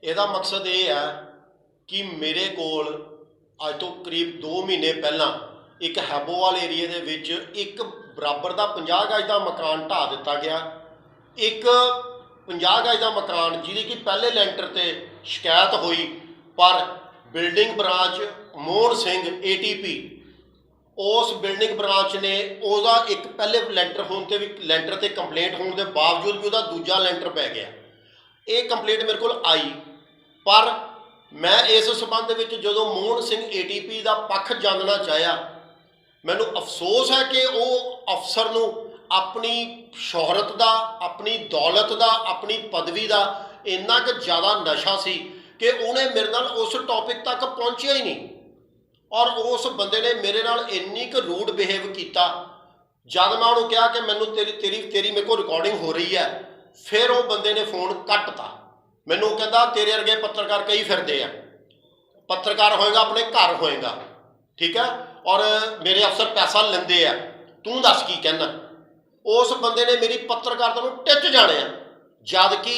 ਇਹਦਾ ਮਕਸਦ ਇਹ ਹੈ ਕਿ ਮੇਰੇ ਕੋਲ ਅੱਜ ਤੋਂ ਕਰੀਬ 2 ਮਹੀਨੇ ਪਹਿਲਾਂ ਇੱਕ ਹੈਬੋਵਾਲ ਏਰੀਏ ਦੇ ਵਿੱਚ ਇੱਕ ਬਰਾਬਰ ਦਾ 50 ਗਜ ਦਾ ਮਕਾਨ ਢਾਹ ਦਿੱਤਾ ਗਿਆ। ਇੱਕ 50 ਗਜ ਦਾ ਮਕਾਨ ਜਿਹਦੀ ਕਿ ਪਹਿਲੇ ਲੈਂਟਰ ਤੇ ਸ਼ਿਕਾਇਤ ਹੋਈ, ਪਰ building branch Mohan Singh ATP ਉਸ ਬਿਲਡਿੰਗ ਬ੍ਰਾਂਚ ਨੇ ਉਹਦਾ ਇੱਕ ਪਹਿਲੇ ਲੈਂਟਰ ਹੋਣ ਤੇ ਵੀ ਲੈਂਟਰ ਤੇ ਕੰਪਲੇਂਟ ਹੋਣ ਦੇ ਬਾਵਜੂਦ ਵੀ ਉਹਦਾ ਦੂਜਾ ਲੈਂਟਰ ਪੈ ਗਿਆ। ਇਹ ਕੰਪਲੇਂਟ ਮੇਰੇ ਕੋਲ ਆਈ, ਪਰ मैं इस संबंध में जो मोहन सिंह ATP का पक्ष जानना चाहया, मैनू अफसोस है कि वो अफसर नू अपनी शोहरत का, अपनी दौलत का, अपनी पदवी का इन्ना क ज़्यादा नशा सी कि उन्हें मेरे नाल उस टॉपिक तक पहुँचा ही नहीं। और उस बंदे ने मेरे नाल इन्नी क रूड बिहेव किया। जब मैं उन्होंने कहा कि मैनू तेरी तेरी तेरी मेरे को रिकॉर्डिंग हो रही है, फिर वो बंदे ने फोन कटता। मैनू कहता तेरे वर्गे पत्रकार कई फिरते हैं, पत्रकार होएगा अपने घर होएगा, ठीक है, और मेरे अफसर पैसा लेंदे आ, तू दस की कहना। उस बंदे ने मेरी पत्रकारिता नूं टिच जाने, जबकि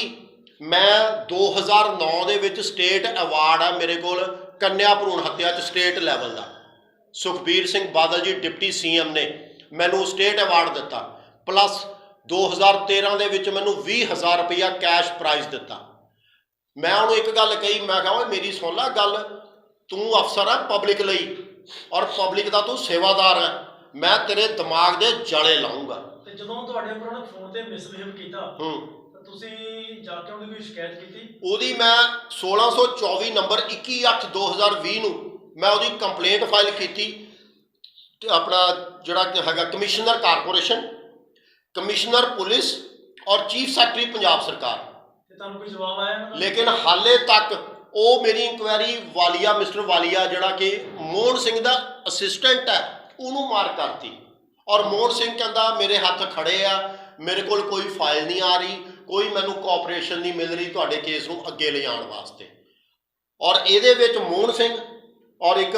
मैं 2009 दे विच स्टेट अवार्ड है मेरे कोल कन्या भ्रूण हत्या च स्टेट लैवल का। सुखबीर सिंह बादल जी डिप्टी CM ने मैनू स्टेट अवार्ड दिता, प्लस 2013 दे विच मैनू 20,000 रुपया कैश प्राइज़ दिता। मैं उन्होंने एक गल कही, मैं कहा मेरी सुन ला गल, तू अफसर है पब्लिक लई और पब्लिक का तू सेवादार है, मैं तेरे दिमाग दे जाले लाऊंगा। ਜਦੋਂ ਤੁਹਾਡੇ ਉੱਪਰ ਉਹਨੇ ਫੋਨ ਤੇ ਮਿਸਬਿਹੇਵ ਕੀਤਾ ਤਾਂ ਤੁਸੀਂ ਜਾ ਕੇ ਉਹਦੀ ਕੋਈ ਸ਼ਿਕਾਇਤ ਕੀਤੀ? ਉਹਦੀ ਮੈਂ 1624 ਨੰਬਰ 21/8/2020 ਨੂੰ ਮੈਂ ਉਹਦੀ ਕੰਪਲੇਂਟ ਫਾਈਲ ਕੀਤੀ ਆਪਣਾ ਜਿਹੜਾ ਹੈਗਾ ਕਮਿਸ਼ਨਰ ਕਾਰਪੋਰੇਸ਼ਨ, ਕਮਿਸ਼ਨਰ ਪੁਲਿਸ ਔਰ ਚੀਫ ਸੈਕਟਰੀ ਪੰਜਾਬ ਸਰਕਾਰ। कोई जवाब आया? लेकिन हाले तक वो मेरी इंक्वायरी वालिया मिस्टर वालिया जिहड़ा कि मोहन सिंह दा असिस्टेंट है उन्होंने मार करती। और मोहन सिंह कहता मेरे हाथ खड़े आ, मेरे को कोई फाइल नहीं आ रही, कोई मैनू कोऑपरेशन नहीं मिल रही तुहाडे केस नूं अगे ले जाण वास्ते। और इहदे विच मोहन सिंह और एक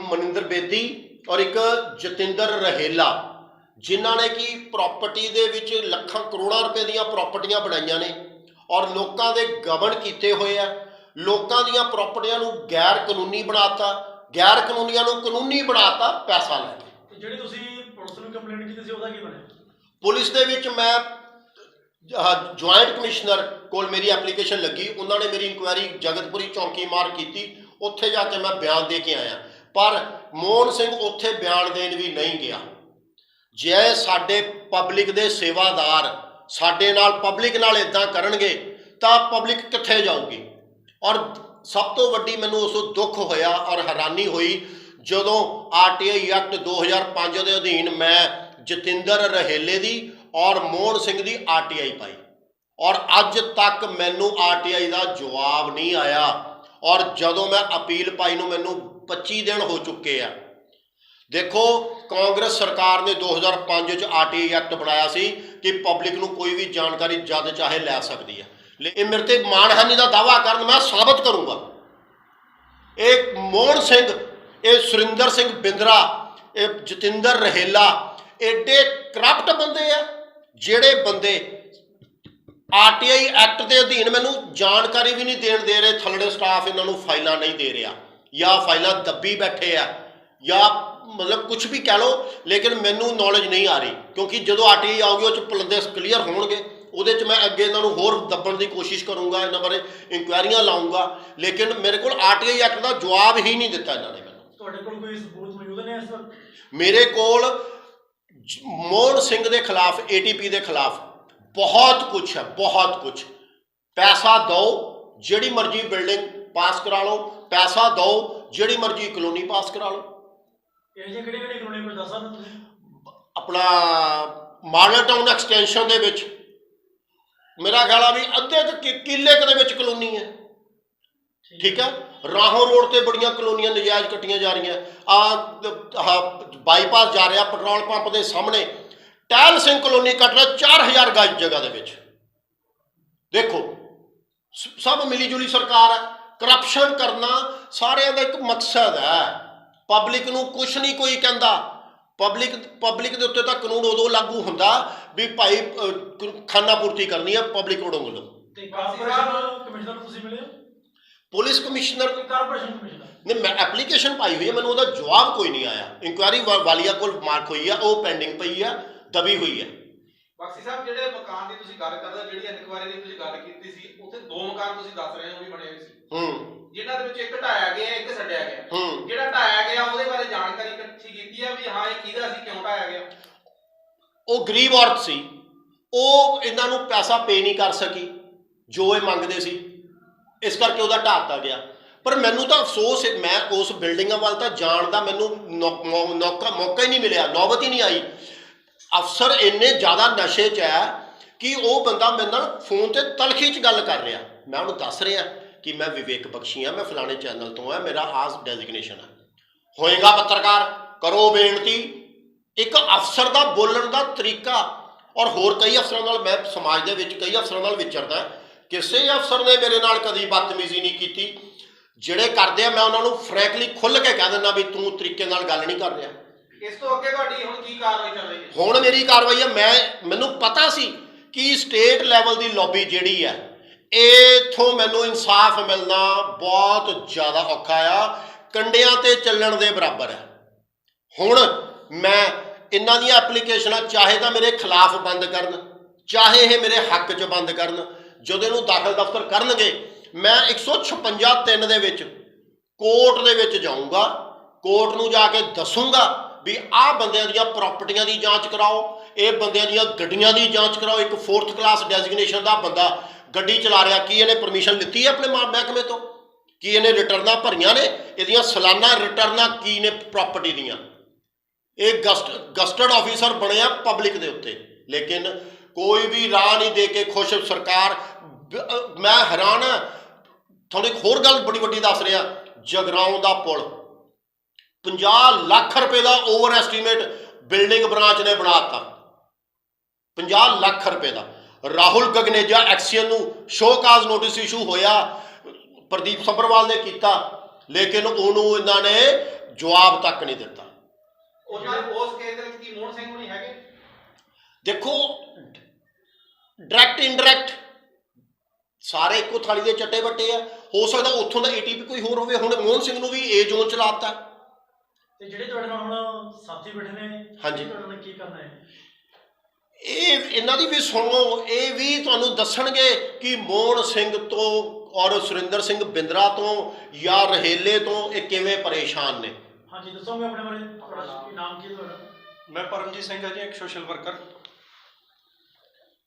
मनिंदर बेदी और एक जतिंदर रहेला जिन्हां ने कि प्रॉपर्टी दे विच लखां करोड़ां रुपए दीयां प्रॉपर्टियां बनाईयां ने और लोगों के गबन किए हुए हैं, लोगों दी प्रॉपर्टियां नूं गैर कानूनी बनाता, गैर कानूनियां नूं कानूनी बनाता, पैसा लैके। जिहड़ी तुसीं पुलिस नूं कंप्लेंट कीती सी ओहदा की बणिया? पुलिस दे विच मैं ज्वाइंट कमिश्नर कोल मेरी एप्लीकेशन लगी, उन्होंने मेरी इंक्वायरी जगतपुरी चौंकी मार की, उत्थे जाके मैं बयान दे के आया, पर मोहन सिंह उत्थे बयान देन भी नहीं गया। जे साडे पब्लिक दे सेवादार साडे नाल पब्लिक नाल इदां करनगे तां पब्लिक कित्थे जाऊगी। और सब तो वड्डी मैनूं उस दुख होया और हैरानी हुई जदों RTI एक्ट 2005 के अधीन मैं जतिंदर रहेले दी और मोहन सिंह दी RTI पाई, और अज तक मैनूं RTI का जवाब नहीं आया। और जदों मैं अपील पाई नूं मैनूं 25 दिन हो चुके हैं। देखो कांग्रेस सरकार ने 2005 RTI एक्ट बनाया सी कि पब्लिक नूं कोई भी जानकारी जद चाहे लै सकती है, लेकिन मेरे ते मानहानि का दावा करन मैं साबित करूँगा। एक मोहन सिंह, ये सुरिंदर सिंह बिंद्रा, ये जतिंदर रहेला एडे करप्ट बंदे आ, जेड़े बंदे RTI एक्ट के अधीन मैनूं जानकारी भी नहीं देण दे रहे, थल्लड़े स्टाफ इन्हां नूं फाइलां नहीं दे रहा, या फाइलां दब्बी बैठे आ, या मतलब कुछ भी कह लो, लेकिन मैनू नॉलेज नहीं आ रही, क्योंकि जो RTI आओगी उस पलंदे क्लीयर होणगे, उहदे च मैं अगे इन्हों होर दबण की कोशिश करूँगा, इन्होंने बारे इंक्वायरियां लाऊंगा, लेकिन मेरे को RTI एक्ट का जवाब ही नहीं दिता इन्होंने मैनूं। तुहाडे कोल कोई सबूत मौजूद ने इस वक्त? मेरे कोल मोहन सिंह के खिलाफ ATP के खिलाफ बहुत कुछ है, बहुत कुछ। पैसा दो जिहड़ी मर्जी बिल्डिंग पास करा लो, पैसा दो जिहड़ी मर्जी कलोनी पास करा लो। अपना मॉडल टाउन एक्सटेंशन दे विच मेरा ख्याल है भी अद्धे किले के विच कलोनी है, ठीक है। राहों रोड से बड़ियां कलोनियां नजायज़ कट्टियां जा रही हैं। बाईपास जा रहा पेट्रोल पंप के सामने टहल सिंह कलोनी कट रहा 4000 गज जगह दे विच। देखो सब मिली जुली सरकार है, करप्शन करना सारिਆਂ ਦਾ एक मकसद है। पब्लिक नूं कुछ नहीं कोई कहता, पब्लिक के उत्ते तक कानून उदों लागू होंदा भी भाई खाना पूर्ति करनी है पब्लिक कोलों। कमिश्नर तुसीं मिले? ਪੁਲਿਸ ਕਮਿਸ਼ਨਰ ਕਾਰਪੋਰੇਸ਼ਨ ਕਮਿਸ਼ਨਰ ਨੇ ਮੈਂ ਐਪਲੀਕੇਸ਼ਨ ਪਾਈ ਹੋਈ ਹੈ, ਮੈਨੂੰ ਉਹਦਾ ਜਵਾਬ ਕੋਈ ਨਹੀਂ ਆਇਆ। ਇਨਕੁਆਇਰੀ ਵਾਲੀਆ ਕੋਲ ਮਾਰਕ ਹੋਈ ਆ, ਉਹ ਪੈਂਡਿੰਗ ਪਈ ਆ, ਦਬੀ ਹੋਈ ਹੈ। ਬਖਸ਼ੀ ਸਾਹਿਬ, ਜਿਹੜੇ ਮਕਾਨ ਦੀ ਤੁਸੀਂ ਗੱਲ ਕਰਦੇ ਹੋ, ਜਿਹੜੀ ਇਨਕੁਆਇਰੀ ਦੀ ਤੁਸੀਂ ਗੱਲ ਕੀਤੀ ਸੀ, ਉੱਥੇ 2 ਮਕਾਨ ਤੁਸੀਂ ਦੱਸ ਰਹੇ ਹੋ ਉਹ ਵੀ ਬਣੇ ਹੋਏ ਸੀ, ਜਿਨ੍ਹਾਂ ਦੇ ਵਿੱਚ ਇੱਕ ਢਾਇਆ ਗਿਆ, ਇੱਕ ਛੱਡਿਆ ਗਿਆ। ਜਿਹੜਾ ਢਾਇਆ ਗਿਆ ਉਹਦੇ ਬਾਰੇ ਜਾਣਕਾਰੀ ਇਕੱਠੀ ਕੀਤੀ ਆ ਵੀ ਹਾਂ ਇਹ ਕਿਹਦਾ ਸੀ, ਕਿਉਂ ਢਾਇਆ ਗਿਆ? ਉਹ ਗਰੀਬ ਔਰਤ ਸੀ, ਉਹ ਇਹਨਾਂ ਨੂੰ ਪੈਸਾ ਪੇ ਨਹੀਂ ਕਰ ਸਕੀ ਜੋ ਇਹ ਮੰਗਦੇ ਸੀ, ਇਸ ਕਰਕੇ ਉਹਦਾ ਢਾਹ ਦਿੱਤਾ ਗਿਆ। ਪਰ ਮੈਨੂੰ ਤਾਂ ਅਫਸੋਸ ਹੈ, ਮੈਂ ਉਸ ਬਿਲਡਿੰਗਾਂ ਵੱਲ ਤਾਂ ਜਾਣ ਦਾ ਮੈਨੂੰ ਮੌਕਾ ਹੀ ਨਹੀਂ ਮਿਲਿਆ, ਨੌਬਤ ਹੀ ਨਹੀਂ ਆਈ। ਅਫਸਰ ਇੰਨੇ ਜ਼ਿਆਦਾ ਨਸ਼ੇ 'ਚ ਹੈ ਕਿ ਉਹ ਬੰਦਾ ਮੇਰੇ ਨਾਲ ਫੋਨ ਤੇ ਤਲਖੀ 'ਚ ਗੱਲ ਕਰ ਰਿਹਾ। ਮੈਂ ਉਹਨੂੰ ਦੱਸ ਰਿਹਾ ਕਿ ਮੈਂ ਵਿਵੇਕ ਬਖਸ਼ੀ ਹਾਂ, ਮੈਂ ਫਲਾਣੇ ਚੈਨਲ ਤੋਂ ਹਾਂ, ਮੇਰਾ ਆਸ ਡੈਜ਼ਿਗਨੇਸ਼ਨ ਹੈ। ਹੋਏਗਾ ਪੱਤਰਕਾਰ, ਕਰੋ ਬੇਨਤੀ। ਇੱਕ ਅਫਸਰ ਦਾ ਬੋਲਣ ਦਾ ਤਰੀਕਾ, ਔਰ ਹੋਰ ਕਈ ਅਫਸਰਾਂ ਨਾਲ ਮੈਂ ਸਮਾਜ ਦੇ ਵਿੱਚ ਕਈ ਅਫਸਰਾਂ ਨਾਲ ਵਿਚਰਦਾ, ਕਿਸੇ ਅਫਸਰ ਨੇ ਮੇਰੇ ਨਾਲ ਕਦੀ ਬਦਤਮੀਜ਼ੀ ਨਹੀਂ ਕੀਤੀ। ਜਿਹੜੇ ਕਰਦੇ ਆ ਮੈਂ ਉਹਨਾਂ ਨੂੰ ਫਰੈਂਕਲੀ ਖੁੱਲ੍ਹ ਕੇ ਕਹਿ ਦਿੰਦਾ ਵੀ ਤੂੰ ਤਰੀਕੇ ਨਾਲ ਗੱਲ ਨਹੀਂ ਕਰ ਰਿਹਾ। ਇਸ ਤੋਂ ਅੱਗੇ ਤੁਹਾਡੀ ਹੁਣ ਕੀ ਕਾਰਵਾਈ ਚੱਲ ਰਹੀ ਹੈ? ਹੁਣ ਮੇਰੀ ਕਾਰਵਾਈ ਹੈ, ਮੈਨੂੰ ਪਤਾ ਸੀ ਕਿ ਸਟੇਟ ਲੈਵਲ ਦੀ ਲੌਬੀ ਜਿਹੜੀ ਹੈ, ਇੱਥੋਂ ਮੈਨੂੰ ਇਨਸਾਫ ਮਿਲਣਾ ਬਹੁਤ ਜ਼ਿਆਦਾ ਔਖਾ ਆ, ਕੰਡਿਆਂ ਤੇ ਚੱਲਣ ਦੇ ਬਰਾਬਰ ਹੈ। ਹੁਣ ਮੈਂ ਇਹਨਾਂ ਦੀਆਂ ਐਪਲੀਕੇਸ਼ਨਾਂ ਚਾਹੇ ਤਾਂ ਮੇਰੇ ਖਿਲਾਫ ਬੰਦ ਕਰਨ, ਚਾਹੇ ਇਹ ਮੇਰੇ ਹੱਕ 'ਚ ਬੰਦ ਕਰਨ, ਜਦੋਂ ਇਹਨੂੰ ਦਾਖਲ ਦਫ਼ਤਰ ਕਰਨਗੇ ਮੈਂ 156(3) ਦੇ ਵਿੱਚ ਕੋਰਟ ਦੇ ਵਿੱਚ ਜਾਊਂਗਾ। ਕੋਰਟ ਨੂੰ ਜਾ ਕੇ ਦੱਸੂਗਾ ਵੀ ਆਹ ਬੰਦਿਆਂ ਦੀਆਂ ਪ੍ਰਾਪਰਟੀਆਂ ਦੀ ਜਾਂਚ ਕਰਾਓ, ਇਹ ਬੰਦਿਆਂ ਦੀਆਂ ਗੱਡੀਆਂ ਦੀ ਜਾਂਚ ਕਰਾਓ। ਇੱਕ 4th ਕਲਾਸ ਡੈਜ਼ਿਗਨੇਸ਼ਨ ਦਾ ਬੰਦਾ ਗੱਡੀ ਚਲਾ ਰਿਹਾ, ਕੀ ਇਹਨੇ ਪਰਮਿਸ਼ਨ ਲਿੱਤੀ ਹੈ ਆਪਣੇ ਮਹਿਕਮੇ ਤੋਂ? ਕੀ ਇਹਨੇ ਰਿਟਰਨਾਂ ਭਰੀਆਂ ਨੇ? ਇਹਦੀਆਂ ਸਾਲਾਨਾ ਰਿਟਰਨਾਂ ਕੀ ਨੇ ਪ੍ਰਾਪਰਟੀ ਦੀਆਂ? ਇਹ ਗਸਟਡ ਆਫੀਸਰ ਬਣਿਆ ਪਬਲਿਕ ਦੇ ਉੱਤੇ, ਲੇਕਿਨ ਕੋਈ ਵੀ ਰਾਹ ਨਹੀਂ ਦੇ ਕੇ ਖੁਸ਼ ਸਰਕਾਰ। ਮੈਂ ਹੈਰਾਨ ਹਾਂ। ਤੁਹਾਨੂੰ ਇੱਕ ਹੋਰ ਗੱਲ ਬੜੀ ਵੱਡੀ ਦੱਸ ਰਿਹਾ, ਜਗਰਾਉਂ ਦਾ ਪੁਲ 50 ਲੱਖ ਰੁਪਏ ਦਾ ਓਵਰ ਐਸਟੀਮੇਟ ਬਿਲਡਿੰਗ ਬ੍ਰਾਂਚ ਨੇ ਬਣਾਤਾ। 50 ਲੱਖ ਰੁਪਏ ਦਾ। ਰਾਹੁਲ ਗਗਨੇਜਾ ਐਕਸੀਅਨ ਨੂੰ ਸ਼ੋਕਾਜ਼ ਨੋਟਿਸ ਇਸ਼ੂ ਹੋਇਆ, ਪ੍ਰਦੀਪ ਸੱਭਰਵਾਲ ਨੇ ਕੀਤਾ, ਲੇਕਿਨ ਉਹਨੂੰ ਇਹਨਾਂ ਨੇ ਜਵਾਬ ਤੱਕ ਨਹੀਂ ਦਿੱਤਾ। ਉਸ ਕੇਸ ਦੇ ਵਿੱਚ ਕੀ ਮੋਹਨ ਸਿੰਘ ਨਹੀਂ ਹੈਗੇ? ਦੇਖੋ, ਡਾਇਰੈਕਟ ਇਨਡਾਇਰੈਕਟ ਸਾਰੇ ਇੱਕੋ ਥਾਲੀ ਦੇ ਚੱਟੇ ਵੱਟੇ ਆ। ਹੋ ਸਕਦਾ ਉੱਥੋਂ ਦਾ ਏਟੀਪੀ ਕੋਈ ਹੋਰ ਹੋਵੇ। ਹੁਣ ਮੋਹਨ ਸਿੰਘ ਨੂੰ ਵੀ ਏ ਜ਼ੋਨ ਚ ਲਾਤਾ। ਤੇ ਜਿਹੜੇ ਤੁਹਾਡੇ ਨਾਲ ਹੁਣ ਸਾਥੀ ਬੈਠੇ ਨੇ, ਹਾਂਜੀ, ਤੁਹਾਡੇ ਨਾਲ ਕੀ ਕਰਨਾ ਹੈ? ਇਹ ਇਹਨਾਂ ਦੀ ਵੀ ਸੁਣੋ, ਇਹ ਵੀ ਤੁਹਾਨੂੰ ਦੱਸਣਗੇ ਕਿ ਮੋਹਨ ਸਿੰਘ ਤੋਂ ਔਰ ਸੁਰਿੰਦਰ ਸਿੰਘ ਬਿੰਦਰਾ ਤੋਂ ਜਾਂ ਰਹੇਲੇ ਤੋਂ ਇਹ ਕਿਵੇਂ ਪਰੇਸ਼ਾਨ ਨੇ। ਹਾਂਜੀ, ਦੱਸੋਗੇ ਆਪਣੇ ਬਾਰੇ? ਤੁਹਾਡਾ ਨਾਮ ਕੀ ਹੈ ਤੁਹਾਡਾ? ਮੈਂ ਪਰਮਜੀਤ ਸਿੰਘ ਹਾਂ ਜੀ, ਇੱਕ ਸੋਸ਼ਲ ਵਰਕਰ।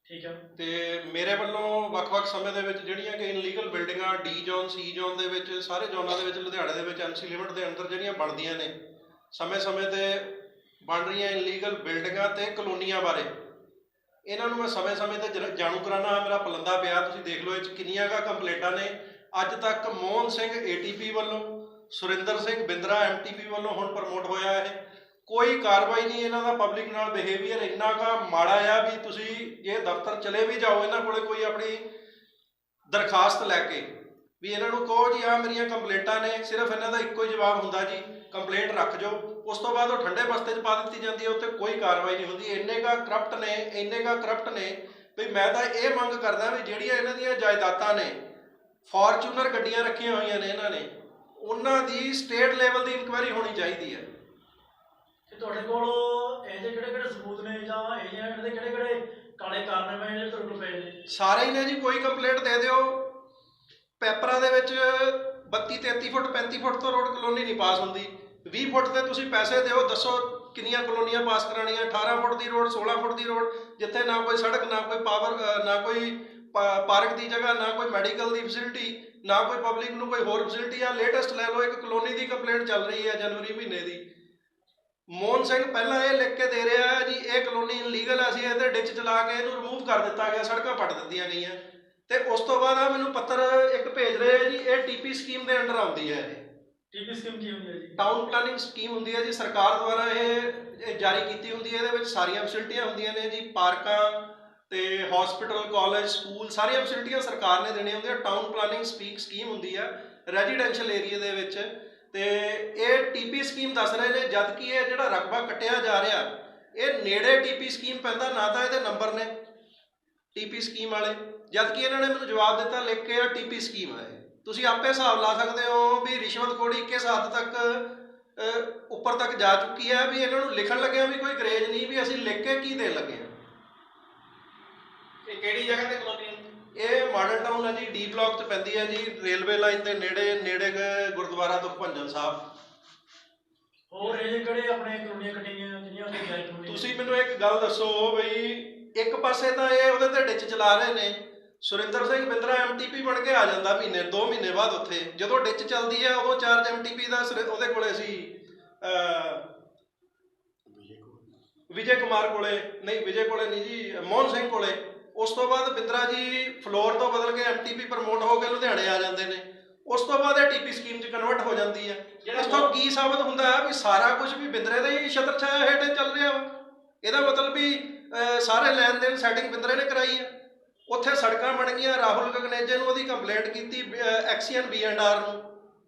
ਠੀਕ ਹੈ। ਤੇ ਮੇਰੇ ਵੱਲੋਂ ਵੱਖ-ਵੱਖ ਸਮੇਂ ਦੇ ਵਿੱਚ ਜਿਹੜੀਆਂ ਕਿ ਇਨਲੀਗਲ ਬਿਲਡਿੰਗਾਂ ਡੀ ਜ਼ੋਨ, ਸੀ ਜ਼ੋਨ ਦੇ ਵਿੱਚ, ਸਾਰੇ ਜ਼ੋਨਾਂ ਦੇ ਵਿੱਚ ਲੁਧਿਆਣੇ ਦੇ ਵਿੱਚ ਐਮਸੀ ਲਿਮਿਟ ਦੇ ਅੰਦਰ ਜਿਹੜੀਆਂ ਬਣਦੀਆਂ ਨੇ, ਸਮੇਂ-ਸਮੇਂ ਤੇ ਬਣ ਰਹੀਆਂ ਇਨਲੀਗਲ ਬਿਲਡਿੰਗਾਂ ਤੇ ਕਲੋਨੀਆਂ ਬਾਰੇ ਇਹਨਾਂ ਨੂੰ ਮੈਂ ਸਮੇਂ-ਸਮੇਂ ਤੇ ਜਾਣੂ ਕਰਾਉਣਾ। ਮੇਰਾ ਪਲੰਦਾ ਪਿਆ, ਤੁਸੀਂ ਦੇਖ ਲਓ ਇਹ 'ਚ ਕਿੰਨੀਆਂ ਕੁ ਕੰਪਲੇਂਟਾਂ ਨੇ। ਅੱਜ ਤੱਕ ਮੋਹਨ ਸਿੰਘ ਏਟੀਪੀ ਵੱਲੋਂ, ਸੁਰਿੰਦਰ ਸਿੰਘ ਬਿੰਦਰਾ ਐਮਟੀਪੀ ਵੱਲੋਂ ਹੁਣ ਪ੍ਰਮੋਟ ਹੋਇਆ ਇਹ, ਕੋਈ ਕਾਰਵਾਈ ਨਹੀਂ। ਇਹਨਾਂ ਦਾ ਪਬਲਿਕ ਨਾਲ ਬਿਹੇਵੀਅਰ ਇੰਨਾ ਕੁ ਮਾੜਾ ਆ ਵੀ ਤੁਸੀਂ ਜੇ ਦਫ਼ਤਰ ਚਲੇ ਵੀ ਜਾਓ ਇਹਨਾਂ ਕੋਲੇ ਕੋਈ ਆਪਣੀ ਦਰਖਾਸਤ ਲੈ ਕੇ ਵੀ ਇਹਨਾਂ ਨੂੰ ਕਹੋ ਜੀ ਆਹ ਮੇਰੀਆਂ ਕੰਪਲੇਂਟਾਂ ਨੇ, ਸਿਰਫ ਇਹਨਾਂ ਦਾ ਇੱਕੋ ਹੀ ਜਵਾਬ ਹੁੰਦਾ ਜੀ ਕੰਪਲੇਂਟ ਰੱਖ ਜਾਓ। ਉਸ ਤੋਂ ਬਾਅਦ ਉਹ ਠੰਡੇ ਬਸਤੇ 'ਚ ਪਾ ਦਿੱਤੀ ਜਾਂਦੀ ਹੈ, ਉੱਤੇ ਕੋਈ ਕਾਰਵਾਈ ਨਹੀਂ ਹੁੰਦੀ। ਇੰਨੇ ਕੁ ਕਰਪਟ ਨੇ ਵੀ ਮੈਂ ਤਾਂ ਇਹ ਮੰਗ ਕਰਦਾ ਵੀ ਜਿਹੜੀਆਂ ਇਹਨਾਂ ਦੀਆਂ ਜਾਇਦਾਦਾਂ ਨੇ, ਫੋਰਚੂਨਰ ਗੱਡੀਆਂ ਰੱਖੀਆਂ ਹੋਈਆਂ ਨੇ ਇਹਨਾਂ ਨੇ, ਉਹਨਾਂ ਦੀ ਸਟੇਟ ਲੈਵਲ ਦੀ ਇਨਕੁਆਇਰੀ ਹੋਣੀ ਚਾਹੀਦੀ ਹੈ। ਤੇ ਤੁਹਾਡੇ ਕੋਲ ਇਹ ਜਿਹੇ ਕਿਹੜੇ ਸਬੂਤ ਨੇ, ਜਾਂ ਇਹ ਜਿਹੇ ਕਿਹੜੇ ਕਾਲੇ ਕਾਰਨਾਮੇ ਜਿਹੜੇ ਤੁਹਾਡੇ ਕੋਲ ਪਏ ਨੇ? ਸਾਰੇ ਹੀ ਨੇ ਜੀ, ਕੋਈ ਕੰਪਲੇਂਟ ਦੇ ਦਿਓ। ਪੇਪਰਾਂ ਦੇ ਵਿੱਚ 32, 33 ਫੁੱਟ 35 ਫੁੱਟ ਤੋਂ ਰੋਡ ਕਲੋਨੀ ਨਹੀਂ ਪਾਸ ਹੁੰਦੀ। 20 ਫੁੱਟ ਤੇ ਤੁਸੀਂ ਪੈਸੇ ਦਿਓ, ਦੱਸੋ ਕਿੰਨੀਆਂ ਕਲੋਨੀਆਂ ਪਾਸ ਕਰਾਉਣੀਆਂ? 18 ਫੁੱਟ ਦੀ ਰੋਡ, 16 ਫੁੱਟ ਦੀ ਰੋਡ, ਜਿੱਥੇ ਨਾ ਕੋਈ ਸੜਕ, ਨਾ ਕੋਈ ਪਾਵਰ, ਨਾ ਕੋਈ ਪਾਰਕ ਦੀ ਜਗ੍ਹਾ, ਨਾ ਕੋਈ ਮੈਡੀਕਲ ਦੀ ਫੈਸਿਲਿਟੀ, ਨਾ ਕੋਈ ਪਬਲਿਕ ਨੂੰ ਕੋਈ ਹੋਰ ਫੈਸਿਲਿਟੀ। ਆ ਲੇਟੈਸਟ ਲੈ ਲਓ, ਇੱਕ ਕਲੋਨੀ ਦੀ ਕੰਪਲੇਂਟ ਚੱਲ ਰਹੀ ਹੈ ਜਨਵਰੀ ਮਹੀਨੇ ਦੀ। ਮੋਹਨ ਸਿੰਘ ਪਹਿਲਾਂ ਇਹ ਲਿਖ ਕੇ ਦੇ ਰਿਹਾ ਹੈ ਜੀ ਇਹ ਕਲੋਨੀ ਇਨਲੀਗਲ ਹੈ, ਅਸੀਂ ਇਹਦੇ ਡਿੱਚ ਚਲਾ ਕੇ ਇਹਨੂੰ ਰਿਮੂਵ ਕਰ ਦਿੱਤਾ ਗਿਆ, ਸੜਕਾਂ ਪੱਟ ਦਿੱਤੀਆਂ ਗਈਆਂ। ਤੇ ਉਸ ਤੋਂ ਬਾਅਦ ਆ ਮੈਨੂੰ ਪੱਤਰ ਇੱਕ ਭੇਜ ਰਹੇ ਆ ਜੀ, ਇਹ ਟੀਪੀ ਸਕੀਮ ਦੇ ਅੰਡਰ ਆਉਂਦੀ ਹੈ। ਇਹ ਟੀਪੀ ਸਕੀਮ ਕੀ ਹੁੰਦੀ ਹੈ ਜੀ? ਟਾਊਨ ਪਲਾਨਿੰਗ ਸਕੀਮ ਹੁੰਦੀ ਹੈ ਜੀ, ਸਰਕਾਰ ਦੁਆਰਾ ਇਹ ਜਾਰੀ ਕੀਤੀ ਹੁੰਦੀ ਹੈ। ਇਹਦੇ ਵਿੱਚ ਸਾਰੀਆਂ ਫੈਸਿਲਿਟੀਆਂ ਹੁੰਦੀਆਂ ਨੇ ਜੀ, ਪਾਰਕਾਂ ਤੇ ਹਸਪੀਟਲ, ਕਾਲਜ, ਸਕੂਲ, ਸਾਰੀਆਂ ਫੈਸਿਲਿਟੀਆਂ ਸਰਕਾਰ ਨੇ ਦੇਣੀਆਂ ਹੁੰਦੀਆਂ। ਟਾਊਨ ਪਲਾਨਿੰਗ ਸਕੀਮ ਹੁੰਦੀ ਹੈ ਰੈਜ਼ੀਡੈਂਸ਼ੀਅਲ ਏਰੀਆ ਦੇ ਵਿੱਚ। ਤੇ ਇਹ ਟੀਪੀ ਸਕੀਮ ਦੱਸ ਰਹੇ ਨੇ, ਜਦ ਕਿ ਇਹ ਜਿਹੜਾ ਰਕਬਾ ਕੱਟਿਆ ਜਾ ਰਿਹਾ ਇਹ ਨੇੜੇ ਟੀਪੀ ਸਕੀਮ ਪੈਂਦਾ, ਨਾ ਤਾਂ ਇਹਦੇ ਨੰਬਰ ਨੇ ਟੀਪੀ ਸਕੀਮ ਵਾਲੇ, ਜਦ ਕਿ ਇਹਨਾਂ ਨੇ ਮੈਨੂੰ ਜਵਾਬ ਦਿੱਤਾ ਲਿਖ ਕੇ ਆ ਟੀਪੀ ਸਕੀਮ ਹੈ। ਤੁਸੀਂ ਆਪੇ ਹਿਸਾਬ ਲਾ ਸਕਦੇ ਹੋ ਵੀ ਰਿਸ਼ਵਤਖੋਰੀ ਕਿਸ ਹੱਦ ਤੱਕ ਉੱਪਰ ਤੱਕ ਜਾ ਚੁੱਕੀ ਹੈ ਵੀ ਇਹਨਾਂ ਨੂੰ ਲਿਖਣ ਲੱਗਿਆ ਵੀ ਕੋਈ ਗਰੇਜ ਨਹੀਂ ਵੀ ਅਸੀਂ ਲਿਖ ਕੇ ਕੀ ਦੇਣ ਲੱਗੇ ਹਾਂ। ਇਹ ਕਿਹੜੀ ਜਗ੍ਹਾ ਤੇ ਕਲੋਨੀ ਹੈ? ਇਹ ਮਾਡਲ ਟਾਊਨ ਹੈ ਜੀ, ਡੀ ਬਲਾਕ 'ਚ ਪੈਂਦੀ ਹੈ ਜੀ, ਰੇਲਵੇ ਲਾਈਨ ਦੇ ਨੇੜੇ ਗੁਰਦੁਆਰਾ ਦੁਖਭੰਜਨ ਸਾਹਿਬ। ਹੋਰ ਇਹ ਕਿਹੜੇ ਆਪਣੇ ਕਲੋਨੀਆਂ ਕੱਟੀਆਂ ਜਿਹੜੀਆਂ ਉਹਦੇ ਗੈਰ ਕਲੋਨੀ? ਤੁਸੀਂ ਮੈਨੂੰ ਇੱਕ ਗੱਲ ਦੱਸੋ ਬਈ, ਇੱਕ ਪਾਸੇ ਤਾਂ ਇਹ ਉਹਦੇ ਤੇ ਡਿੱਚ ਚਲਾ ਰਹੇ ਨੇ, ਸੁਰਿੰਦਰ ਸਿੰਘ ਬਿੰਦਰਾ ਐਮਟੀਪੀ ਬਣ ਕੇ ਆ ਜਾਂਦਾ ਮਹੀਨੇ 2 ਮਹੀਨੇ ਬਾਅਦ ਉੱਥੇ, ਜਦੋਂ ਡਿੱਚ ਚੱਲਦੀ ਹੈ ਉਦੋਂ ਚਾਰਜ ਐਮਟੀਪੀ ਦਾ ਉਹਦੇ ਕੋਲੇ ਸੀ ਵਿਜੇ ਕੁਮਾਰ ਕੋਲੇ, ਨਹੀਂ ਵਿਜੇ ਕੋਲੇ ਨਹੀਂ ਜੀ, ਮੋਹਨ ਸਿੰਘ ਕੋਲੇ। ਉਸ ਤੋਂ ਬਾਅਦ ਬਿੰਦਰਾ ਜੀ ਫਲੋਰ ਤੋਂ ਬਦਲ ਕੇ ਐਮਟੀਪੀ ਪ੍ਰਮੋਟ ਹੋ ਕੇ ਲੁਧਿਆਣੇ ਆ ਜਾਂਦੇ ਨੇ, ਉਸ ਤੋਂ ਬਾਅਦ ਇਹ ਟੀਪੀ ਸਕੀਮ 'ਚ ਕਨਵਰਟ ਹੋ ਜਾਂਦੀ ਹੈ। ਇਸ ਤੋਂ ਕੀ ਸਾਬਤ ਹੁੰਦਾ ਹੈ ਵੀ ਸਾਰਾ ਕੁਝ ਵੀ ਬਿੰਦਰੇ ਦਾ ਹੀ ਛਤਰ ਛਾਇਆ ਹੇਠ ਚੱਲ ਰਿਹਾ ਵਾ। ਇਹਦਾ ਮਤਲਬ ਵੀ ਸਾਰੇ ਲੈਣ ਦੇਣ ਸੈਟਿੰਗ ਬਿੰਦਰੇ ਨੇ ਕਰਾਈ ਹੈ। ਉੱਥੇ ਸੜਕਾਂ ਬਣ ਗਈਆਂ, ਰਾਹੁਲ ਗਗਨੇਜੇ ਨੂੰ ਉਹਦੀ ਕੰਪਲੇਂਟ ਕੀਤੀ ਐਕਸੀਅਨ B&R ਨੂੰ,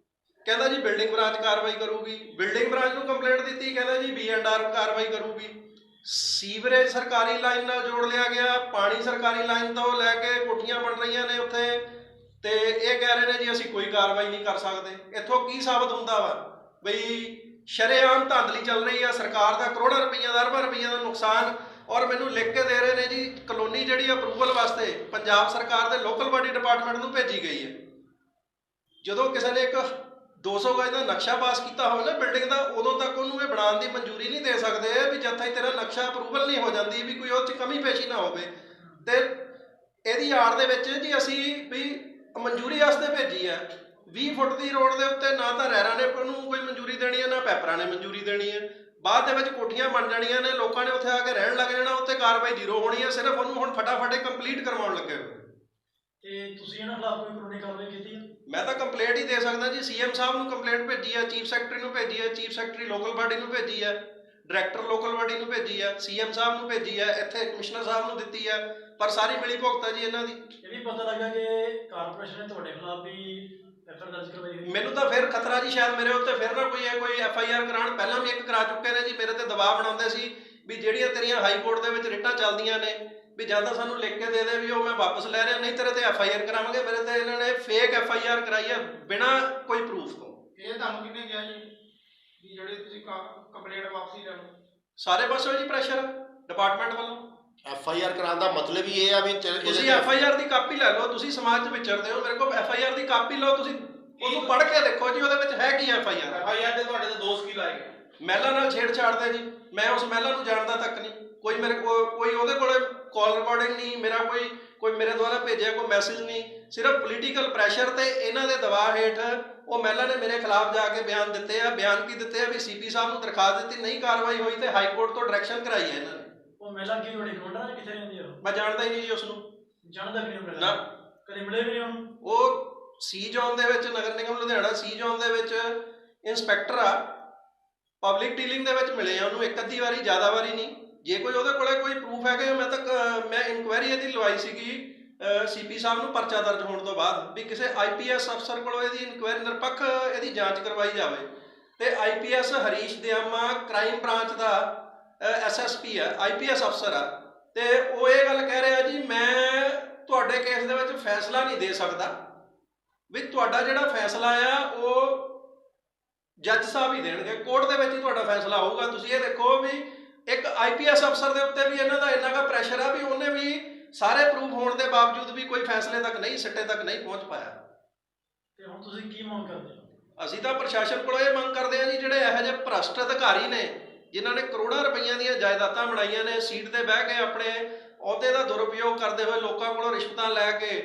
ਕਹਿੰਦਾ ਜੀ ਬਿਲਡਿੰਗ ਬ੍ਰਾਂਚ ਕਾਰਵਾਈ ਕਰੂਗੀ। ਬਿਲਡਿੰਗ ਬ੍ਰਾਂਚ ਨੂੰ ਕੰਪਲੇਂਟ ਦਿੱਤੀ, ਕਹਿੰਦਾ ਜੀ B&R ਕਾਰਵਾਈ ਕਰੂਗੀ। ਸੀਵਰੇਜ ਸਰਕਾਰੀ ਲਾਈਨ ਨਾਲ ਜੋੜ ਲਿਆ ਗਿਆ, ਪਾਣੀ ਸਰਕਾਰੀ ਲਾਈਨ ਤੋਂ ਲੈ ਕੇ ਕੋਠੀਆਂ ਬਣ ਰਹੀਆਂ ਨੇ ਉੱਥੇ, ਤੇ ਇਹ ਕਹਿ ਰਹੇ ਨੇ ਜੀ ਅਸੀਂ ਕੋਈ ਕਾਰਵਾਈ ਨਹੀਂ ਕਰ ਸਕਦੇ। ਇੱਥੋਂ ਕੀ ਸਾਬਤ ਹੁੰਦਾ ਵਾ ਬਈ ਸ਼ਰੇਆਮ ਧਾਂਦਲੀ ਚੱਲ ਰਹੀ ਆ, ਸਰਕਾਰ ਦਾ ਕਰੋੜਾਂ ਰੁਪਈਆ ਦਾ, ਅਰਬਾਂ ਰੁਪਈਆ ਦਾ ਨੁਕਸਾਨ। ਔਰ ਮੈਨੂੰ ਲਿਖ ਕੇ ਦੇ ਰਹੇ ਨੇ ਜੀ ਕਲੋਨੀ ਜਿਹੜੀ ਅਪਰੂਵਲ ਵਾਸਤੇ ਪੰਜਾਬ ਸਰਕਾਰ ਦੇ ਲੋਕਲ ਬਾਡੀ ਡਿਪਾਰਟਮੈਂਟ ਨੂੰ ਭੇਜੀ ਗਈ ਹੈ। ਜਦੋਂ ਕਿਸੇ ਨੇ ਇੱਕ 200 ਗਜ ਦਾ ਨਕਸ਼ਾ ਪਾਸ ਕੀਤਾ ਹੋਵੇ ਨਾ ਬਿਲਡਿੰਗ ਦਾ, ਉਦੋਂ ਤੱਕ ਉਹਨੂੰ ਇਹ ਬਣਾਉਣ ਦੀ ਮਨਜ਼ੂਰੀ ਨਹੀਂ ਦੇ ਸਕਦੇ ਵੀ ਜਦ ਤੱਕ ਤੇਰਾ ਨਕਸ਼ਾ ਅਪਰੂਵਲ ਨਹੀਂ ਹੋ ਜਾਂਦੀ, ਵੀ ਕੋਈ ਉਹ 'ਚ ਕਮੀ ਪੇਸ਼ੀ ਨਾ ਹੋਵੇ। ਤੇ ਇਹਦੀ ਆੜ ਦੇ ਵਿੱਚ ਜੀ ਅਸੀਂ ਵੀ ਮਨਜ਼ੂਰੀ ਵਾਸਤੇ ਭੇਜੀ ਹੈ 20 ਫੁੱਟ ਦੀ ਰੋਡ ਦੇ ਉੱਤੇ, ਨਾ ਤਾਂ ਰੈਰਾ ਨੇ ਉਹਨੂੰ ਕੋਈ ਮਨਜ਼ੂਰੀ ਦੇਣੀ ਹੈ, ਨਾ ਪੈਪਰਾਂ ਨੇ ਮਨਜ਼ੂਰੀ ਦੇਣੀ ਹੈ। ਬਾਅਦ ਦੇ ਵਿੱਚ ਕੋਠੀਆਂ ਬਣ ਜਾਣੀਆਂ ਨੇ, ਲੋਕਾਂ ਨੇ ਉੱਥੇ ਆ ਕੇ ਰਹਿਣ ਲੱਗ ਜਾਣਾ, ਉੱਥੇ ਕਾਰਵਾਈ ਜ਼ੀਰੋ ਹੋਣੀ ਹੈ। ਸਿਰਫ ਉਹਨੂੰ ਹੁਣ ਫਟਾਫਟ ਕੰਪਲੀਟ ਕਰਵਾਉਣ ਲੱਗੇ ਹੋਏ। ਤੇ ਤੁਸੀਂ ਇਹਨਾਂ ਖਿਲਾਫ ਕੋਈ ਕਾਨੂੰਨੀ ਕਾਰਵਾਈ ਕੀਤੀ ਹੈ? ਮੈਂ ਤਾਂ ਕੰਪਲੇਂਟ ਹੀ ਦੇ ਸਕਦਾ ਜੀ। CM ਸਾਹਿਬ ਨੂੰ ਕੰਪਲੇਂਟ ਭੇਜੀ ਹੈ, ਚੀਫ ਸੈਕਟਰੀ ਨੂੰ ਭੇਜੀ ਹੈ, ਚੀਫ ਸੈਕਟਰੀ ਲੋਕਲ ਬਾਡੀ ਨੂੰ ਭੇਜੀ ਹੈ, ਡਾਇਰੈਕਟਰ ਲੋਕਲ ਬਾਡੀ ਨੂੰ ਭੇਜੀ ਹੈ, CM ਸਾਹਿਬ ਨੂੰ ਭੇਜੀ ਹੈ, ਇੱਥੇ ਕਮਿਸ਼ਨਰ ਸਾਹਿਬ ਨੂੰ ਦਿੱਤੀ ਹੈ, ਪਰ ਸਾਰੀ ਮਿਲੀ ਭੁਗਤ ਜੀ ਇਹਨਾਂ ਦੀ। ਇਹ ਵੀ ਪਤਾ ਲੱਗਾ ਕਿ ਕਾਰਪੋਰੇਸ਼ਨ ਨੇ ਤੁਹਾਡੇ ਖਿਲਾਫ ਵੀ FIR ਦਰਜ ਕਰਵਾਈ ਹੋਈ। ਮੈਨੂੰ ਤਾਂ ਫਿਰ ਖਤਰਾ ਜੀ ਸ਼ਾਇਦ ਮੇਰੇ ਉੱਤੇ ਫਿਰ ਨਾ ਕੋਈ FIR ਕਰਾਉਣ। ਪਹਿਲਾਂ ਵੀ ਇੱਕ ਕਰਾ ਚੁੱਕੇ ਨੇ ਜੀ, ਮੇਰੇ ਤੇ ਦਬਾਅ ਬਣਾਉਂਦੇ ਸੀ ਵੀ ਜਿਹੜੀਆਂ ਤੇਰੀਆਂ ਹਾਈ ਕੋਰਟ ਦੇ ਵਿੱਚ ਰਿਟਾਂ ਚੱਲਦੀਆਂ ਨੇ ਵੀ ਜਾਂ ਤਾਂ ਸਾਨੂੰ ਲਿਖ ਕੇ ਦੇ ਦੇ ਵੀ ਉਹ ਮੈਂ ਵਾਪਸ ਲੈ ਰਿਹਾ, ਨਹੀਂ ਤੇਰੇ ਤੇ FIR ਕਰਾਵਾਂਗੇ। ਮੇਰੇ ਤੇ ਇਹਨਾਂ ਨੇ ਫੇਕ FIR ਕਰਾਈ ਹੈ ਬਿਨਾਂ ਕੋਈ ਪ੍ਰੂਫ ਤੋਂ। ਇਹ ਤੁਹਾਨੂੰ ਕਿਹਨੇ ਕਿਹਾ ਜੀ ਵੀ ਜਿਹੜੇ ਤੁਸੀਂ ਕੰਪਲੇਂਟ ਵਾਪਸੀ ਲੈ ਲਓ? ਸਾਰੇ ਪਾਸੋਂ ਜੀ ਪ੍ਰੈਸ਼ਰ ਡਿਪਾਰਟਮੈਂਟ ਵੱਲੋਂ। FIR ਕਰਾਉਣ ਦਾ ਮਤਲਬ ਹੀ ਇਹ ਆ ਵੀ ਤੁਸੀਂ FIR ਦੀ ਕਾਪੀ ਲੈ ਲਓ, ਤੁਸੀਂ ਸਮਾਜ 'ਚ ਵਿਚਰਦੇ ਹੋ, ਮੇਰੇ ਕੋਲ FIR ਦੀ ਕਾਪੀ ਲਓ, ਤੁਸੀਂ ਉਹਨੂੰ ਪੜ੍ਹ ਕੇ ਦੇਖੋ ਜੀ ਉਹਦੇ ਵਿੱਚ ਹੈ ਕੀ FIR ਦੇ ਤੁਹਾਡੇ ਤੇ ਦੋਸ਼ ਕੀ ਲਾਏ ਗਏ? ਮਹਿਲਾ ਨਾਲ ਛੇੜਛਾੜ ਦੇ ਜੀ। ਮੈਂ ਉਸ ਮਹਿਲਾ ਨੂੰ ਜਾਣਦਾ ਤੱਕ ਨਹੀਂ, ਕੋਈ ਮੇਰੇ ਕੋਲ ਕੋਈ ਉਹਦੇ ਕੋਲੇ ਕਾਲ ਰਿਕਾਰਡਿੰਗ ਨਹੀਂ, ਮੇਰਾ ਕੋਈ ਮੇਰੇ ਦੁਆਰਾ ਭੇਜਿਆ ਕੋਈ ਮੈਸੇਜ ਨਹੀਂ। ਸਿਰਫ ਪੋਲੀਟੀਕਲ ਪ੍ਰੈਸ਼ਰ ਤੇ ਇਹਨਾਂ ਦੇ ਦਬਾਅ ਹੇਠ ਉਹ ਮਹਿਲਾ ਨੇ ਮੇਰੇ ਖਿਲਾਫ ਜਾ ਕੇ ਬਿਆਨ ਦਿੱਤੇ ਆ। ਬਿਆਨ ਕੀ ਦਿੱਤੇ ਆ ਵੀ CP ਸਾਹਿਬ ਨੂੰ ਦਰਖਾਸਤ ਦਿੱਤੀ, ਨਹੀਂ ਕਾਰਵਾਈ ਹੋਈ ਤੇ ਹਾਈ ਕੋਰਟ ਤੋਂ ਡਾਇਰੈਕਸ਼ਨ ਕਰਾਈ ਹੈ ਇਹਨਾਂ ਨੇ। ਉਹ ਮਹਿਲਾ ਕੀ ਤੁਹਾਡੀ ਗਵਾਂਢਣ ਹੈ, ਕਿੱਥੇ ਰਹਿੰਦੀ ਆ? ਮੈਂ ਜਾਣਦਾ ਹੀ ਨਹੀਂ ਜੀ ਉਸ ਨੂੰ। ਜਾਣਦਾ ਵੀ ਨਹੀਂ ਉਹ ਨਾ, ਕਦੇ ਮਿਲੇ ਵੀ ਨਹੀਂ ਉਹਨੂੰ? ਉਹ C ਜ਼ੋਨ ਦੇ ਵਿੱਚ, ਨਗਰ ਨਿਗਮ ਲੁਧਿਆਣਾ C ਜ਼ੋਨ ਦੇ ਵਿੱਚ ਇੰਸਪੈਕਟਰ ਆ, ਪਬਲਿਕ ਡੀਲਿੰਗ ਦੇ ਵਿੱਚ ਮਿਲੇ ਆ ਉਹਨੂੰ ਇੱਕ ਅੱਧੀ ਵਾਰੀ, ਜ਼ਿਆਦਾ ਵਾਰੀ ਨਹੀਂ। ਜੇ ਕੋਈ ਉਹਦੇ ਕੋਲੇ ਕੋਈ ਪ੍ਰੂਫ ਹੈਗੇ, ਮੈਂ ਇਨਕੁਆਇਰੀ ਇਹਦੀ ਲਵਾਈ ਸੀਗੀ CP ਸਾਹਿਬ ਨੂੰ ਪਰਚਾ ਦਰਜ ਹੋਣ ਤੋਂ ਬਾਅਦ ਵੀ ਕਿਸੇ IPS ਅਫਸਰ ਕੋਲੋਂ ਇਹਦੀ ਇਨਕੁਆਇਰੀ ਨਿਰਪੱਖ ਇਹਦੀ ਜਾਂਚ ਕਰਵਾਈ ਜਾਵੇ। ਤੇ IPS Harish Dayama crime branch ਦਾ SSP ਹੈ, IPS ਅਫਸਰ ਆ, ਤੇ ਉਹ ਇਹ ਗੱਲ ਕਹਿ ਰਿਹਾ ਜੀ ਮੈਂ ਤੁਹਾਡੇ ਕੇਸ ਦੇ ਵਿੱਚ ਫੈਸਲਾ ਨਹੀਂ ਦੇ ਸਕਦਾ, ਵੀ ਤੁਹਾਡਾ ਜਿਹੜਾ ਫੈਸਲਾ ਆ ਉਹ ਜੱਜ ਸਾਹਿਬ ਹੀ ਦੇਣਗੇ, ਕੋਰਟ ਦੇ ਵਿੱਚ ਹੀ ਤੁਹਾਡਾ ਫੈਸਲਾ ਹੋਊਗਾ। ਤੁਸੀਂ ਇਹ ਦੇਖੋ ਵੀ ਇੱਕ IPS ਅਫਸਰ ਦੇ ਉੱਤੇ ਵੀ ਇਹਨਾਂ ਦਾ ਇੰਨਾ ਕੁ ਪ੍ਰੈਸ਼ਰ ਆ ਵੀ ਉਹਨੇ ਵੀ ਸਾਰੇ ਪ੍ਰੂਫ ਹੋਣ ਦੇ ਬਾਵਜੂਦ ਵੀ ਕੋਈ ਫੈਸਲੇ ਤੱਕ ਨਹੀਂ, ਸਿੱਟੇ ਤੱਕ ਨਹੀਂ ਪਹੁੰਚ ਪਾਇਆ। ਤੇ ਹੁਣ ਤੁਸੀਂ ਕੀ ਮੰਗ ਕਰਦੇ ਹੋ? ਅਸੀਂ ਤਾਂ ਪ੍ਰਸ਼ਾਸਨ ਕੋਲੋਂ ਇਹ ਮੰਗ ਕਰਦੇ ਹਾਂ ਜੀ, ਜਿਹੜੇ ਇਹੋ ਜਿਹੇ ਭ੍ਰਸ਼ਟ ਅਧਿਕਾਰੀ ਨੇ ਜਿਨ੍ਹਾਂ ਨੇ ਕਰੋੜਾਂ ਰੁਪਈਆਂ ਦੀਆਂ ਜਾਇਦਾਦਾਂ ਬਣਾਈਆਂ ਨੇ, ਸੀਟ ਤੇ ਬਹਿ ਕੇ ਆਪਣੇ ਅਹੁਦੇ ਦਾ ਦੁਰਉਪਯੋਗ ਕਰਦੇ ਹੋਏ ਲੋਕਾਂ ਕੋਲੋਂ ਰਿਸ਼ਵਤਾਂ ਲੈ ਕੇ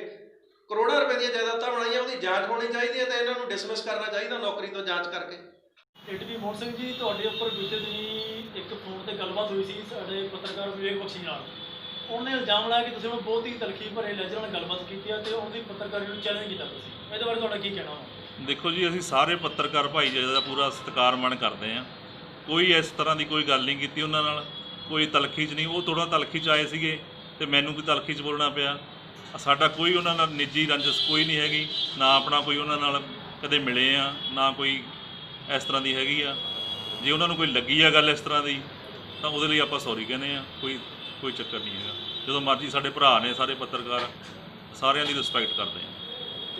ਕਰੋੜਾਂ ਰੁਪਏ ਦੀਆਂ ਜਾਇਦਾਦਾਂ ਬਣਾਈਆਂ, ਉਹਦੀ ਜਾਂਚ ਹੋਣੀ ਚਾਹੀਦੀ ਹੈ ਤੇ ਇਹਨਾਂ ਨੂੰ ਡਿਸਮਿਸ ਕਰਨਾ ਚਾਹੀਦਾ ਨੌਕਰੀ ਤੋਂ ਜਾਂਚ ਕਰਕੇ। ATP ਮੋਹਨ ਸਿੰਘ ਜੀ, ਤੁਹਾਡੇ ਉੱਪਰ ਬੀਤੇ ਦਿਨੀ ਇੱਕ ਫੋਨ ਤੇ ਗੱਲਬਾਤ ਹੋਈ ਸੀ ਸਾਡੇ ਪੱਤਰਕਾਰ ਵਿਵੇਕ ਬਖਸ਼ੀ ਨਾਲ। ਉਹਨੇ ਇਲਜ਼ਾਮ ਲਾਇਆ ਕਿ ਤੁਸੀਂ ਉਹਨੂੰ ਬਹੁਤ ਹੀ ਤਲਖੀ ਭਰੇ ਲਹਿਜੇ ਨਾਲ ਗੱਲਬਾਤ ਕੀਤੀ ਹੈ ਤੇ ਉਹਦੀ ਪੱਤਰਕਾਰੀ ਨੂੰ ਚੈਲੰਜ ਕੀਤਾ ਤੁਸੀਂ। ਇਹਦੇ ਬਾਰੇ ਤੁਹਾਡਾ ਕੀ ਕਹਿਣਾ ਵਾ? ਦੇਖੋ ਜੀ, ਅਸੀਂ ਸਾਰੇ ਪੱਤਰਕਾਰ ਭਾਈਚਾਰੇ ਦਾ ਪੂਰਾ ਸਤਿਕਾਰ ਮਾਣ ਕਰਦੇ ਹਾਂ। ਕੋਈ ਇਸ ਤਰ੍ਹਾਂ ਦੀ ਕੋਈ ਗੱਲ ਨਹੀਂ ਕੀਤੀ ਉਹਨਾਂ ਨਾਲ, ਕੋਈ ਤਲਖੀ 'ਚ ਨਹੀਂ। ਉਹ ਥੋੜ੍ਹਾ ਤਲਖੀ 'ਚ ਆਏ ਸੀਗੇ ਤੇ ਮੈਨੂੰ ਕੋਈ ਤਲਖੀ 'ਚ ਬੋਲਣਾ ਪਿਆ। ਸਾਡਾ ਕੋਈ ਉਹਨਾਂ ਨਾਲ ਨਿੱਜੀ ਰੰਜਿਸ਼ ਕੋਈ ਨਹੀਂ ਹੈਗੀ, ਨਾ ਆਪਣਾ ਕੋਈ ਉਹਨਾਂ ਨਾਲ ਕਦੇ ਮਿਲੇ ਆ, ਨਾ ਕੋਈ ਇਸ ਤਰ੍ਹਾਂ ਦੀ ਹੈਗੀ ਆ। ਜੇ ਉਹਨਾਂ ਨੂੰ ਕੋਈ ਲੱਗੀ ਆ ਗੱਲ ਇਸ ਤਰ੍ਹਾਂ ਦੀ ਤਾਂ ਉਹਦੇ ਲਈ ਆਪਾਂ ਸੌਰੀ ਕਹਿੰਦੇ ਆ, ਕੋਈ ਚੱਕਰ ਨਹੀਂ ਹੈਗਾ। ਜਦੋਂ ਮਰਜ਼ੀ ਸਾਡੇ ਭਰਾ ਨੇ, ਸਾਰੇ ਪੱਤਰਕਾਰ ਸਾਰਿਆਂ ਦੀ ਰਿਸਪੈਕਟ ਕਰਦੇ ਆ।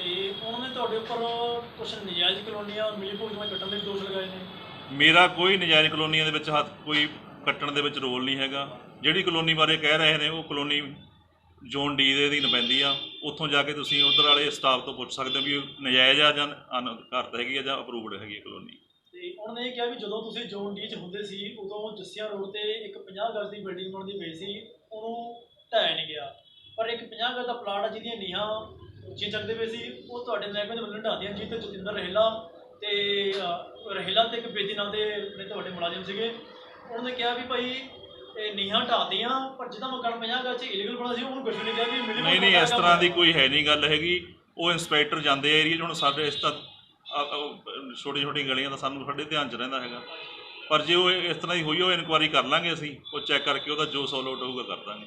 ਤੇ ਉਹਨਾਂ ਨੇ ਤੁਹਾਡੇ ਉੱਪਰ ਕੁਛ ਨਜਾਇਜ਼ ਕਲੋਨੀਆਂ ਮਿਲੀ ਭੁਗਤਣਾ ਕੱਟਣ ਦੇ ਦੋਸ਼ ਲਗਾਏ ਨੇ। ਮੇਰਾ ਕੋਈ ਨਜਾਇਜ਼ ਕਲੋਨੀਆਂ ਦੇ ਵਿੱਚ ਹੱਥ ਕੋਈ ਕੱਟਣ ਦੇ ਵਿੱਚ ਰੋਲ ਨਹੀਂ ਹੈਗਾ। ਜਿਹੜੀ ਕਲੋਨੀ ਬਾਰੇ ਕਹਿ ਰਹੇ ਨੇ ਉਹ ਕਲੋਨੀ ਜ਼ੋਨ ਡੀ ਦੇ ਅਧੀਨ ਪੈਂਦੀ ਆ। ਉੱਥੋਂ ਜਾ ਕੇ ਤੁਸੀਂ ਉੱਧਰ ਵਾਲੇ ਸਟਾਫ ਤੋਂ ਪੁੱਛ ਸਕਦੇ ਹੋ ਵੀ ਉਹ ਨਜਾਇਜ਼ ਆ ਜਾਂ ਅਨਅਧਿਕਾਰਤ ਹੈਗੀ ਆ ਜਾਂ ਅਪਰੂਵਡ ਹੈਗੀ ਹੈ ਕਲੋਨੀ। ਤੇ ਉਹਨਾਂ ਨੇ ਇਹ ਕਿਹਾ ਵੀ ਜਦੋਂ ਤੁਸੀਂ ਜ਼ੋਨ ਡੀ 'ਚ ਹੁੰਦੇ ਸੀ ਉਦੋਂ ਜੱਸੀਆਂ ਰੋਡ ਤੇ ਇੱਕ 50 ਗਜ਼ ਦੀ ਬਿਲਡਿੰਗ ਬਣਦੀ ਪਈ ਸੀ, ਉਹਨੂੰ ਢਾਇਆ ਨਹੀਂ ਗਿਆ। ਪਰ ਇੱਕ 50 ਗਜ਼ ਦਾ ਪਲਾਟ ਆ ਜਿਹਦੀਆਂ ਨੀਹਾਂ ਉੱਚੀਆਂ ਚੱਕਦੇ ਪਏ ਸੀ, ਉਹ ਤੁਹਾਡੇ ਮਹਿਕਮੇ ਦੇ ਵੱਲੋਂ ਢਾਹਦੀਆਂ ਜੀ। ਤੇ ਜਤਿੰਦਰ ਰਹਿਲਾ ਤੇ ਇੱਕ ਬੇਦੀ ਨਾਂ ਦੇ ਆਪਣੇ ਤੁਹਾਡੇ ਮੁਲਾਜ਼ਮ ਸੀਗੇ। ਉਹਨਾਂ ਨੇ ਕਿਹਾ ਵੀ ਭਾਈ ਇਹ ਨੀਹਾਂ ਢਾਹਦੀਆਂ, ਪਰ ਜਿਹਦਾ ਮਕਾਨ 50 ਗਜ਼ 'ਚ ਇਲੀਗਲ ਬਣਾ ਸੀ ਉਹਨੂੰ ਕੁਛ ਨਹੀਂ ਕਿਹਾ ਵੀ ਨਹੀਂ ਇਸ ਤਰ੍ਹਾਂ ਦੀ ਕੋਈ ਹੈ ਨਹੀਂ ਗੱਲ ਹੈਗੀ। ਉਹ ਇੰਸਪੈਕਟਰ ਜਾਂਦੇ ਏਰੀਆ 'ਚ, ਹੁਣ ਸਾਡੇ ਇਸ ਤਾਂ ਛੋਟੀ ਛੋਟੀ ਗਲੀਆਂ ਦਾ ਸਾਨੂੰ ਸਾਡੇ ਧਿਆਨ 'ਚ ਰਹਿੰਦਾ ਹੈਗਾ। ਪਰ ਜੇ ਉਹ ਇਸ ਤਰ੍ਹਾਂ ਦੀ ਹੋਈ ਉਹ ਇਨਕੁਆਇਰੀ ਕਰ ਲਾਂਗੇ ਅਸੀਂ, ਉਹ ਚੈੱਕ ਕਰਕੇ ਉਹਦਾ ਜੋ ਸੋਲਵ ਆਊਟ ਹੋਊਗਾ ਕਰ ਦਾਂਗੇ।